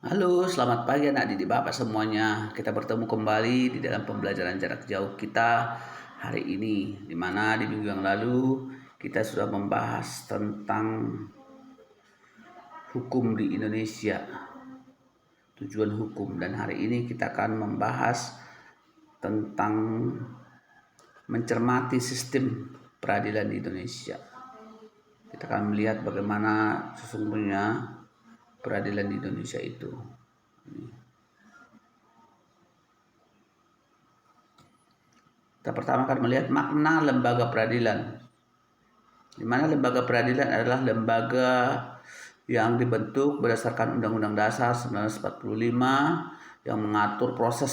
Halo, selamat pagi anak didik Bapak semuanya. Kita bertemu kembali di dalam pembelajaran jarak jauh kita hari ini, di mana di minggu yang lalu kita sudah membahas tentang hukum di Indonesia, tujuan hukum, dan hari ini kita akan membahas tentang mencermati sistem peradilan di Indonesia. Kita akan melihat bagaimana sesungguhnya peradilan di Indonesia itu. Kita pertama akan melihat makna lembaga peradilan, di mana lembaga peradilan adalah lembaga yang dibentuk berdasarkan Undang-Undang Dasar 1945 yang mengatur proses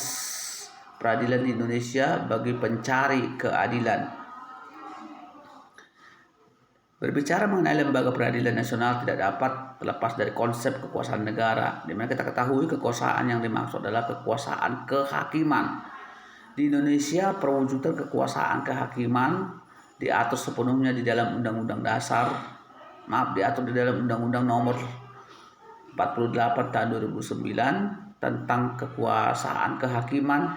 peradilan di Indonesia bagi pencari keadilan. Berbicara mengenai lembaga peradilan nasional tidak dapat terlepas dari konsep kekuasaan negara, di mana kita ketahui kekuasaan yang dimaksud adalah kekuasaan kehakiman. Di Indonesia, perwujudan kekuasaan kehakiman diatur sepenuhnya di dalam diatur di dalam Undang-Undang Nomor 48 Tahun 2009 tentang kekuasaan kehakiman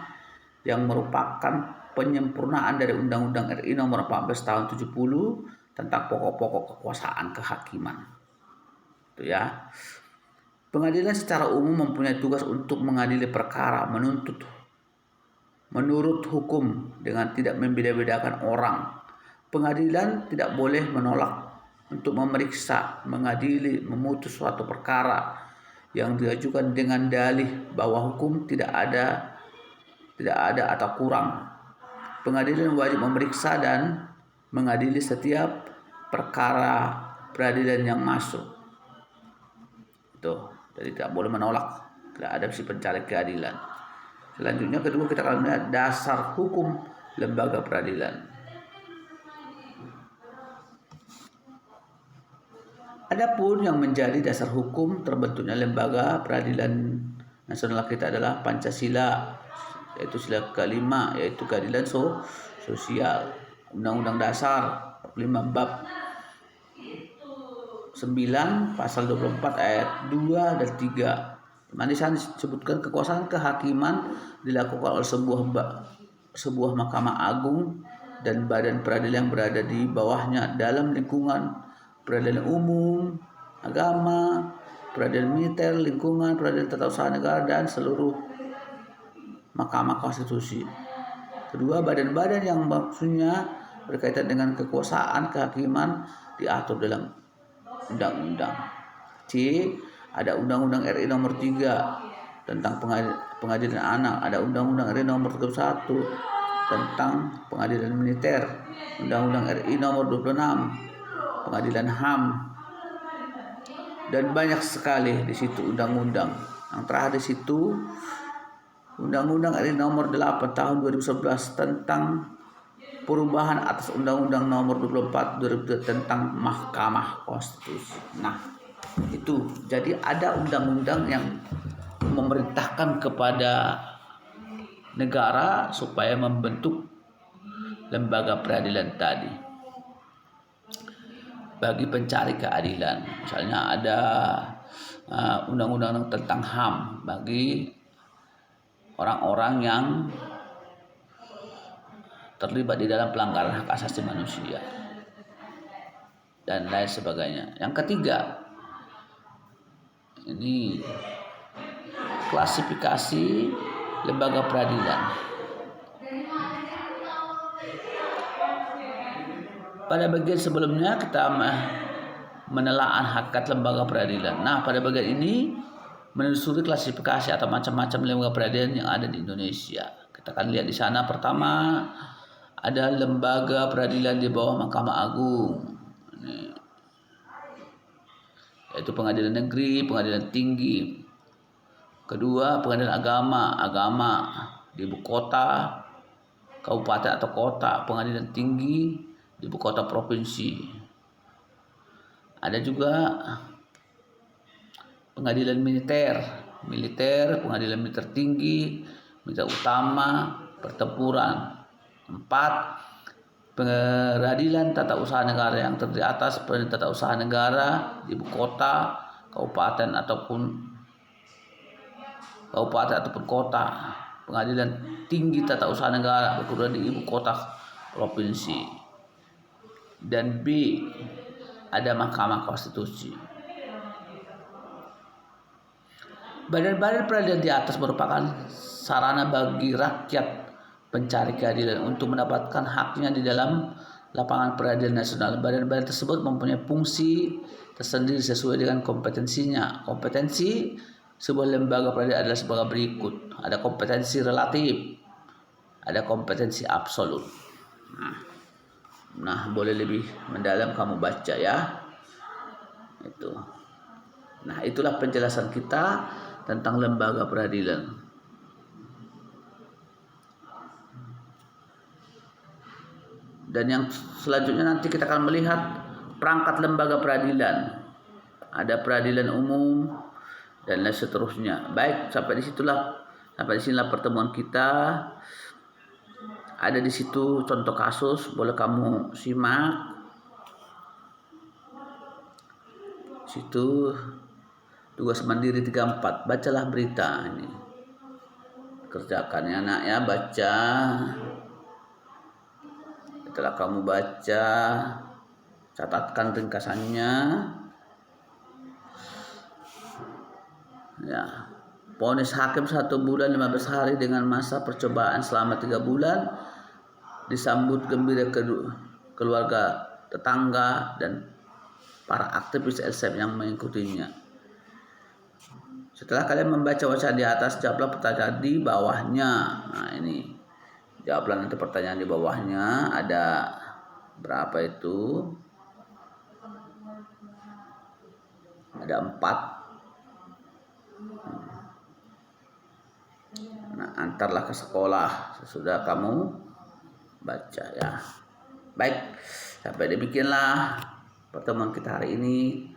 yang merupakan penyempurnaan dari Undang-Undang RI Nomor 14 Tahun 70 tentang pokok-pokok kekuasaan kehakiman. Itu ya. Pengadilan secara umum mempunyai tugas untuk mengadili perkara, menuntut menurut hukum dengan tidak membeda-bedakan orang. Pengadilan tidak boleh menolak untuk memeriksa, mengadili, memutus suatu perkara yang diajukan dengan dalih bahwa hukum tidak ada atau kurang. Pengadilan wajib memeriksa dan mengadili setiap perkara peradilan yang masuk. Itu, jadi tidak boleh menolak, tidak ada si pencari keadilan. Selanjutnya kedua kita akan melihat dasar hukum lembaga peradilan. Adapun yang menjadi dasar hukum terbentuknya lembaga peradilan nasional kita adalah Pancasila, yaitu sila kelima, yaitu keadilan sosial. Undang-Undang Dasar 45 Bab 9 Pasal 24 ayat 2 dan 3. Di sana disebutkan kekuasaan kehakiman dilakukan oleh sebuah Mahkamah Agung dan badan peradilan yang berada di bawahnya dalam lingkungan peradilan umum, agama, peradilan militer, lingkungan, peradilan tata usaha negara, dan seluruh Mahkamah Konstitusi. Kedua, badan-badan yang maksudnya berkaitan dengan kekuasaan kehakiman diatur dalam undang-undang. C. Ada Undang-Undang RI Nomor 3 tentang pengadilan anak, ada Undang-Undang RI Nomor 31 tentang pengadilan militer, Undang-Undang RI Nomor 26 pengadilan HAM, dan banyak sekali di situ undang-undang. Yang terakhir di situ Undang-Undang RI Nomor 8 Tahun 2011 tentang perubahan atas Undang-Undang Nomor 24 2002 tentang Mahkamah Konstitusi. Nah, itu jadi ada undang-undang yang memerintahkan kepada negara supaya membentuk lembaga peradilan tadi bagi pencari keadilan. Misalnya ada undang-undang tentang HAM bagi orang-orang yang terlibat di dalam pelanggaran hak asasi manusia dan lain sebagainya. Yang ketiga, ini klasifikasi lembaga peradilan. Pada bagian sebelumnya kita menelaah hakikat lembaga peradilan. Nah, pada bagian ini menelusuri klasifikasi atau macam-macam lembaga peradilan yang ada di Indonesia. Kita akan lihat di sana. Pertama, ada lembaga peradilan di bawah Mahkamah Agung. Yaitu pengadilan negeri, pengadilan tinggi. Kedua, pengadilan agama di ibu kota, kabupaten atau kota, pengadilan tinggi di ibu kota provinsi. Ada juga pengadilan militer, pengadilan militer tinggi, militer utama, pertempuran. 4, peradilan tata usaha negara yang terdiri atas peradilan tata usaha negara di ibu kota, kabupaten ataupun kabupaten ataupun kota. Pengadilan tinggi tata usaha negara berkedudukan di ibu kota provinsi. Dan B, ada Mahkamah Konstitusi. Badan-badan peradilan di atas merupakan sarana bagi rakyat pencari keadilan untuk mendapatkan haknya di dalam lapangan peradilan nasional. Badan-badan tersebut mempunyai fungsi tersendiri sesuai dengan kompetensinya. Kompetensi sebuah lembaga peradilan adalah sebagai berikut. Ada kompetensi relatif, ada kompetensi absolut. Nah, boleh lebih mendalam kamu baca ya. Itu. Nah, itulah penjelasan kita tentang lembaga peradilan. Dan yang selanjutnya nanti kita akan melihat perangkat lembaga peradilan. Ada peradilan umum dan lain seterusnya. Baik, sampai disinilah pertemuan kita. Ada di situ contoh kasus, boleh kamu simak. Situ tugas mandiri 34. Bacalah berita ini. Kerjakan ya anak ya, baca. Setelah kamu baca, catatkan ringkasannya. Ya, vonis hakim 1 bulan 15 hari dengan masa percobaan selama 3 bulan, disambut gembira keluarga, tetangga, dan para aktivis LSM yang mengikutinya. Setelah kalian membaca wacana di atas, jawablah pertanyaan di bawahnya. Nah ini, jawablah nanti pertanyaan di bawahnya. Ada berapa itu? Ada 4. Nah, antarlah ke sekolah sesudah kamu baca ya. Baik, sampai demikianlah pertemuan kita hari ini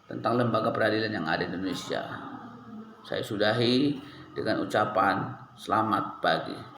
tentang lembaga peradilan yang ada di Indonesia. Saya sudahi dengan ucapan selamat pagi.